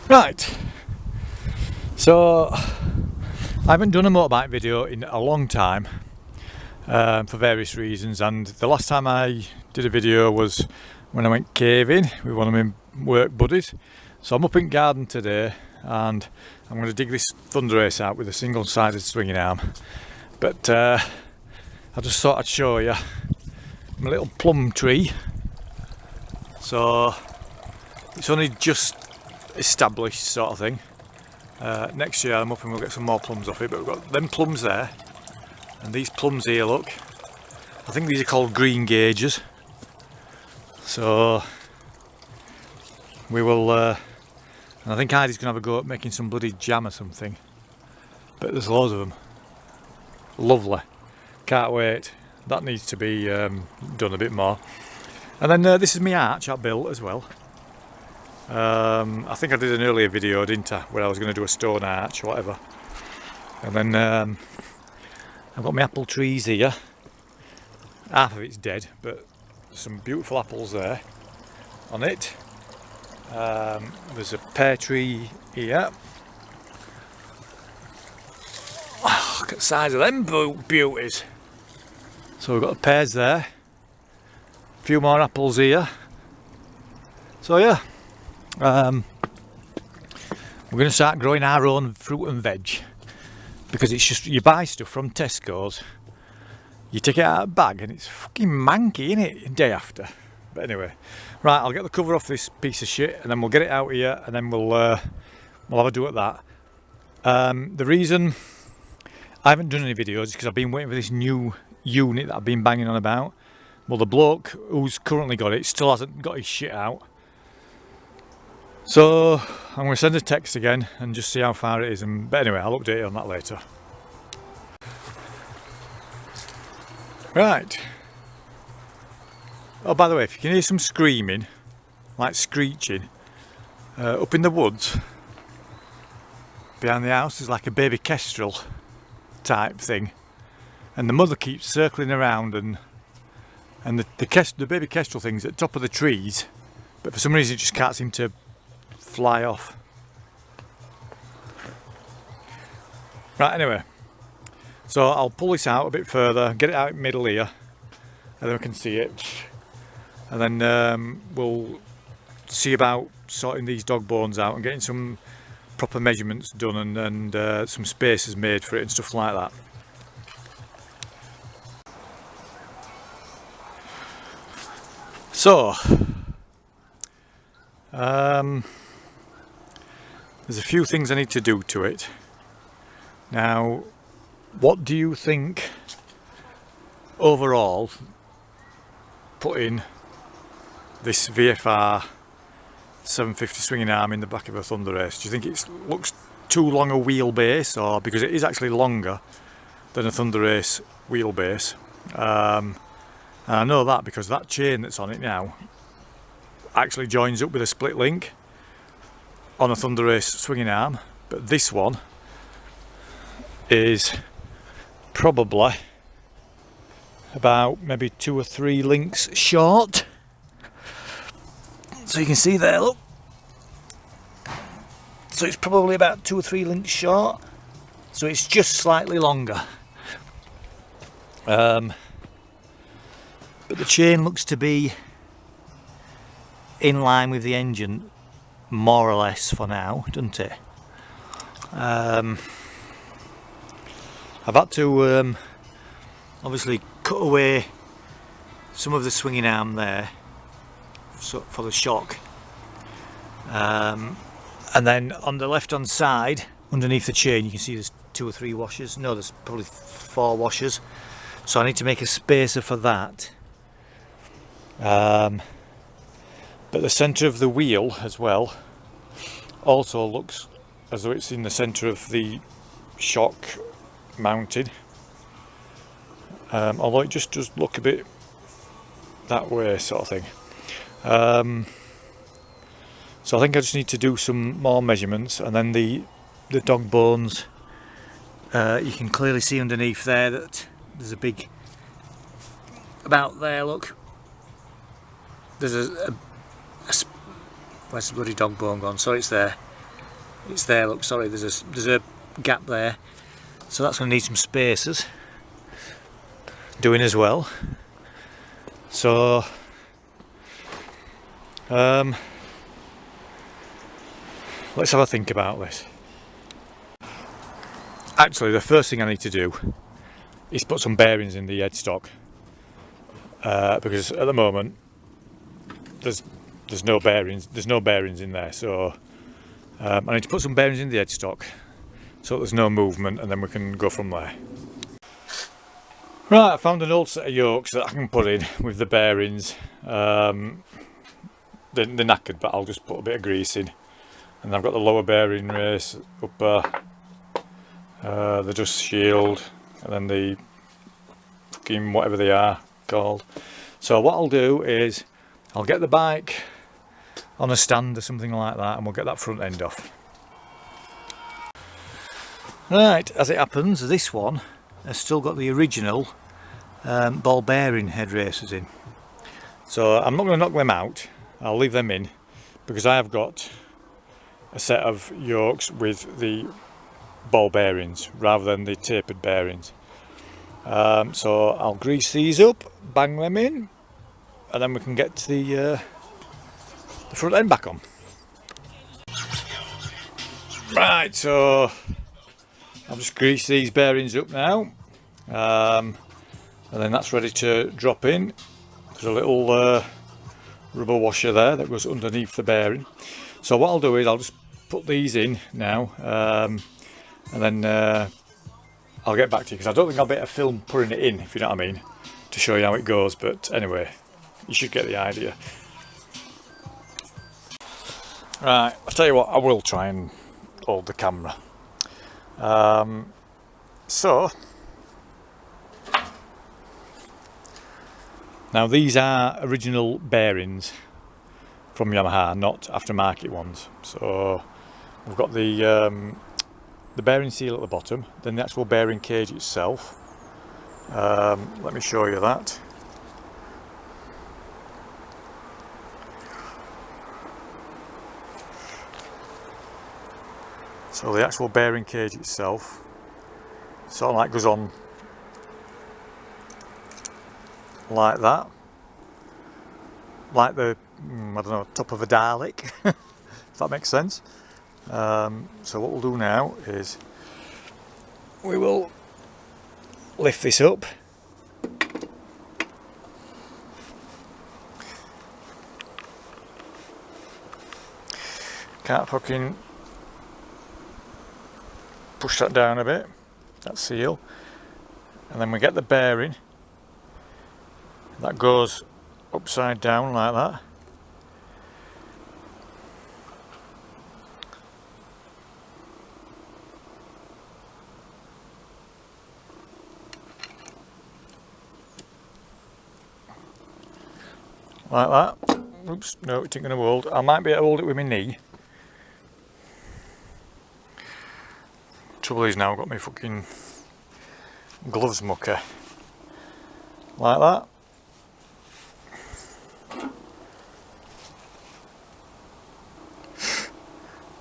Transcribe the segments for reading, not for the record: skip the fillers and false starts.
Right, so I haven't done a motorbike video in a long time for various reasons, and the last time I did a video was when I went caving with one of my work buddies. So I'm up in garden today and I'm going to dig this Thunderace out with a single-sided swinging arm, but I just thought I'd show you my little plum tree. So it's only just established sort of thing. Next year I'm up and we'll get some more plums off it, but we've got them plums there and these plums here, look, I think these are called green gauges. So we will and I think Heidi's gonna have a go at making some bloody jam or something, but there's loads of them. Lovely, can't wait. That needs to be done a bit more. And then this is my arch I built as well. I think I did an earlier video, didn't I, where I was going to do a stone arch or whatever. And then I've got my apple trees here. Half of it's dead, but some beautiful apples there on it. There's a pear tree here. Oh, look at the size of them beauties. So we've got the pears there. A few more apples here. So yeah. We're going to start growing our own fruit and veg, because it's just, you buy stuff from Tesco's, you take it out of a bag and it's fucking manky, innit, day after. But anyway, right, I'll get the cover off this piece of shit and then we'll get it out here and then we'll have a do at that. The reason I haven't done any videos is because I've been waiting for this new unit that I've been banging on about. Well, the bloke who's currently got it still hasn't got his shit out. So I'm going to send a text again and just see how far it is, but anyway, I'll update you on that later. Right. Oh, by the way, if you can hear some screaming, like screeching, up in the woods behind the house is like a baby kestrel type thing, and the mother keeps circling around, and the baby kestrel thing's at the top of the trees, but for some reason it just can't seem to fly off. Right, anyway, so I'll pull this out a bit further, get it out in the middle here, and then we can see it, and then we'll see about sorting these dog bones out and getting some proper measurements done, and some spaces made for it and stuff like that. So there's a few things I need to do to it. Now, what do you think overall putting this VFR 750 swinging arm in the back of a Thunderace? Do you think it looks too long a wheelbase, or because it is actually longer than a Thunderace wheelbase? And I know that because that chain that's on it now actually joins up with a split link on a Thunderace swinging arm, but this one is probably about maybe 2 or 3 links short. So you can see there, look. So it's probably about 2 or 3 links short. So it's just slightly longer. But the chain looks to be in line with the engine, more or less, for now, doesn't it? I've had to obviously cut away some of the swinging arm there for the shock, and then on the left hand side underneath the chain you can see there's 2 or 3 washers. No, there's probably 4 washers, so I need to make a spacer for that. But the centre of the wheel as well also looks as though it's in the centre of the shock mounted, although it just does look a bit that way sort of thing. So I think I just need to do some more measurements, and then the dog bones, you can clearly see underneath there that there's a big, about there, look, there's a where's the bloody dog bone gone? So it's there. It's there, look, sorry, there's a gap there. So that's going to need some spacers doing as well. So let's have a think about this. Actually, the first thing I need to do is put some bearings in the headstock, because at the moment there's no bearings in there. So I need to put some bearings in the headstock so there's no movement, and then we can go from there. Right, I found an old set of yokes that I can put in with the bearings. They're knackered, but I'll just put a bit of grease in. And I've got the lower bearing race, upper, the dust shield, and then the fucking whatever they are called. So what I'll do is I'll get the bike on a stand or something like that, and we'll get that front end off. Right, as it happens, this one has still got the original ball bearing head races in. So I'm not going to knock them out, I'll leave them in, because I have got a set of yokes with the ball bearings rather than the tapered bearings. So I'll grease these up, bang them in, and then we can get the front end back on. Right, so I'll just grease these bearings up now, and then that's ready to drop in. There's a little rubber washer there that goes underneath the bearing. So what I'll do is I'll just put these in now, and then I'll get back to you, because I don't think I'll be able to film putting it in, if you know what I mean, to show you how it goes. But anyway, you should get the idea. Right, I'll tell you what, I will try and hold the camera. So now these are original bearings from Yamaha, not aftermarket ones. So we've got the bearing seal at the bottom, then the actual bearing cage itself. Let me show you that. So the actual bearing cage itself sort of like goes on like that, like the I don't know, top of a Dalek, if that makes sense. So what we'll do now is we will lift this up, can't fucking push that down a bit, that seal, and then we get the bearing that goes upside down like that. Like that. Oops, no, it ain't going to hold. I might be able to hold it with my knee. Trouble is now I've got my fucking gloves mucker. Like that.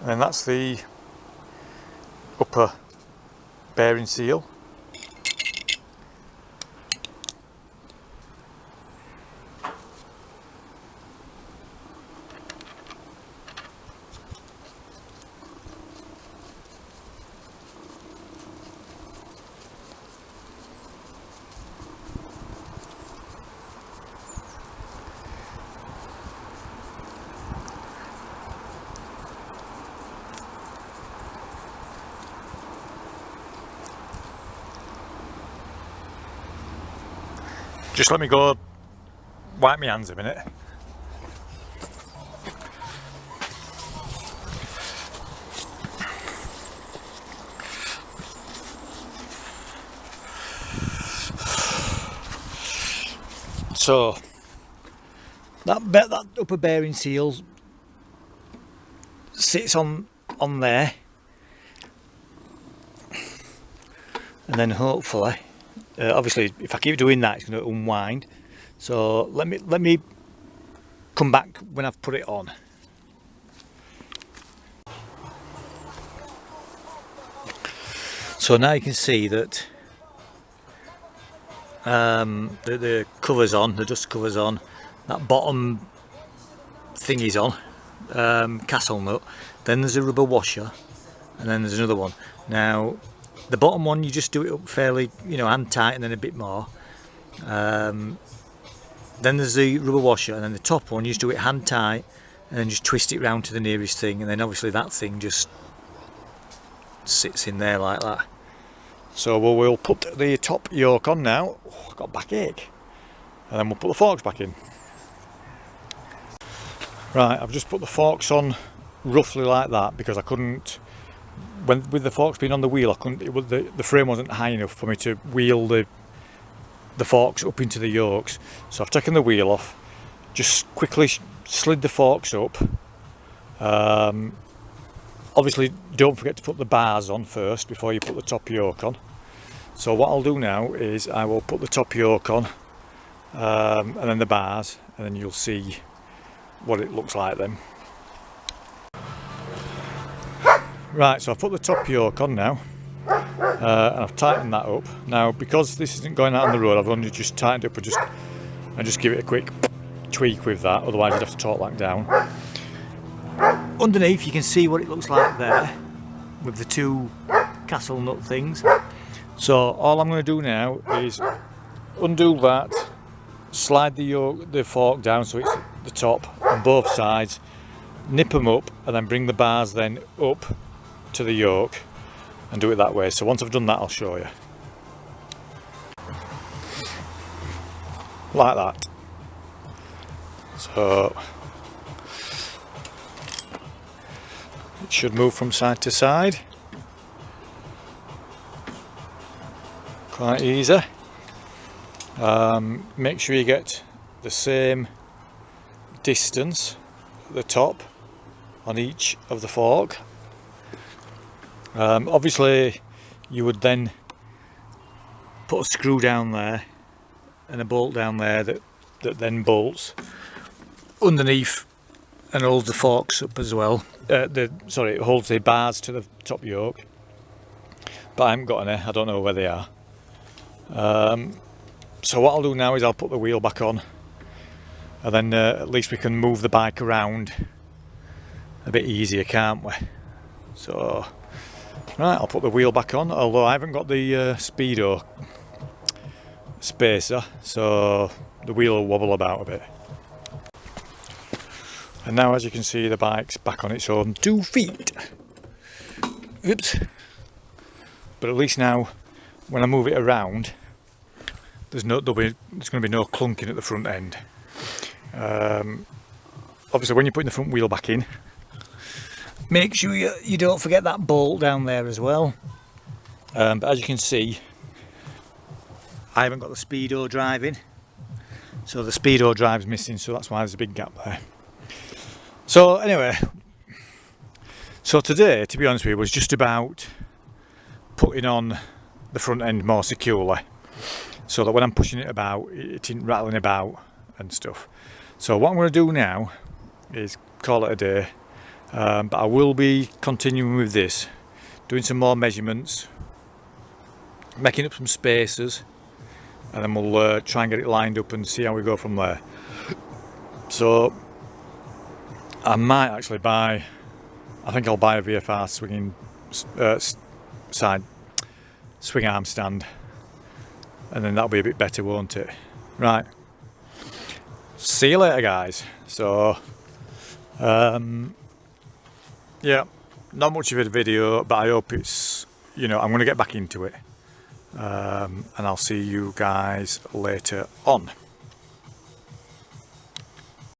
And then that's the upper bearing seal. Just let me go wipe my hands a minute. So that upper bearing seal sits on there, and then hopefully obviously if I keep doing that it's going to unwind, so let me come back when I've put it on. So now you can see that the cover's on, the dust cover's on, that bottom thingy's on, castle nut, then there's a rubber washer, and then there's another one. Now the bottom one you just do it up fairly, you know, hand tight and then a bit more. Then there's the rubber washer, and then the top one you just do it hand tight and then just twist it round to the nearest thing, and then obviously that thing just sits in there like that. So we'll put the top yoke on now. Oh, I've got backache. And then we'll put the forks back in. Right, I've just put the forks on roughly like that because I couldn't, with the forks being on the wheel, I couldn't, the frame wasn't high enough for me to wheel the forks up into the yokes. So I've taken the wheel off, just quickly slid the forks up. Obviously don't forget to put the bars on first before you put the top yoke on. So what I'll do now is I will put the top yoke on, and then the bars, and then you'll see what it looks like then. Right, so I've put the top yoke on now, and I've tightened that up. Now because this isn't going out on the road, I've only just tightened it up and just give it a quick tweak with that, otherwise you'd have to torque that down. Underneath you can see what it looks like there with the two castle nut things. So all I'm going to do now is undo that, slide the fork down so it's the top on both sides, nip them up, and then bring the bars then up to the yoke and do it that way. So once I've done that I'll show you. Like that. So it should move from side to side. Quite easy. Make sure you get the same distance at the top on each of the fork. Obviously you would then put a screw down there and a bolt down there that then bolts underneath and holds the forks up as well. It holds the bars to the top yoke, but I haven't got any, I don't know where they are. So what I'll do now is I'll put the wheel back on, and then at least we can move the bike around a bit easier, can't we? So right, I'll put the wheel back on, although I haven't got the speedo spacer, so the wheel will wobble about a bit. And now, as you can see, the bike's back on its own 2 feet. Oops. But at least now, when I move it around, there's going to be no clunking at the front end. Obviously, when you're putting the front wheel back in, make sure you don't forget that bolt down there as well. But as you can see, I haven't got the speedo drive in, so the speedo drive's missing, so that's why there's a big gap there. So anyway, so today, to be honest with you, was just about putting on the front end more securely, so that when I'm pushing it about, it isn't rattling about and stuff. So what I'm going to do now is call it a day, but I will be continuing with this, doing some more measurements, making up some spacers, and then we'll try and get it lined up and see how we go from there. So I might actually buy, I think I'll buy a VFR swing arm stand, and then that'll be a bit better, won't it? Right, see you later guys. So yeah, not much of a video, but I hope it's, you know, I'm going to get back into it, and I'll see you guys later on.